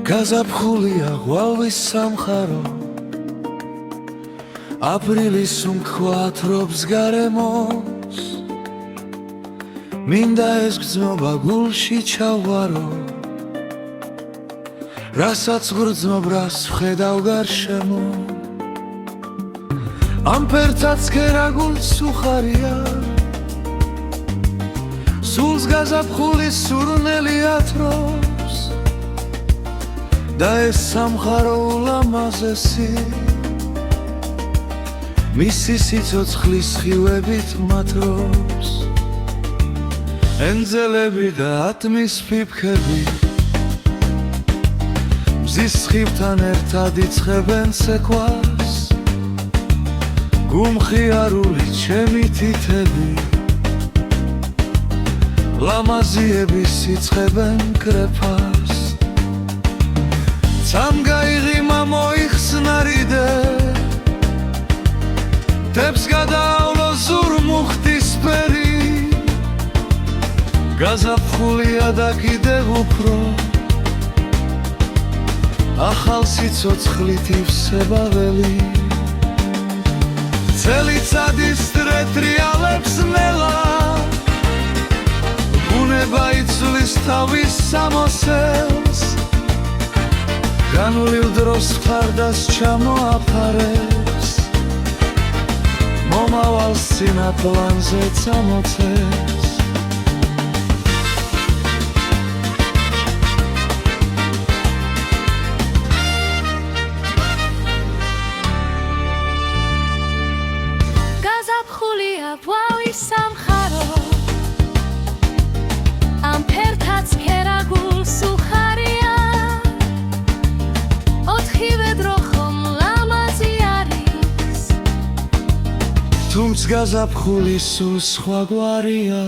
გაზაფხულია გვალვის სამხარო აპრილის უმქვათრობს გარემოს მინდა ეს გრძნობა გულში ჩავარო რასაც გრძნობრას ვხედავ გარშემო ამ ფერცაც ქერაგულს უხარია სულს გაზაფხულის სურნელი ათრობს და ეს სამხარო ულამაზესი მისი სიცოცხლის ხილებით მათრობს ენძელები და ატმის ფიფქები მზის სხივთან ერთად იწყებენ ცეკვას გუმხიარული ჩემი თითები ლამაზიები სიცხებენ კრეფას სამგაიღიმა მოიხსნა რიდე თებს გადაავლო ზურმუხტისფერი გაზაფხულია და კიდევ უფრო ახალ სიცოცხლით ივსებაველი წელიწადის დრეტრიალებს ნელა ბუნება იცვლის თავის სამოსელს განვლილ დროს ფარდას ჩამოაფარებს მომავალ სინათლანზე წამოწევს გაზაფხულია გვალვის სამხარო ამ ფერთაც ქერაგულს უხარია ოთხივე დრო ხომ ლამაზი არის თუმც გაზაფხული სულ სხვაგვარია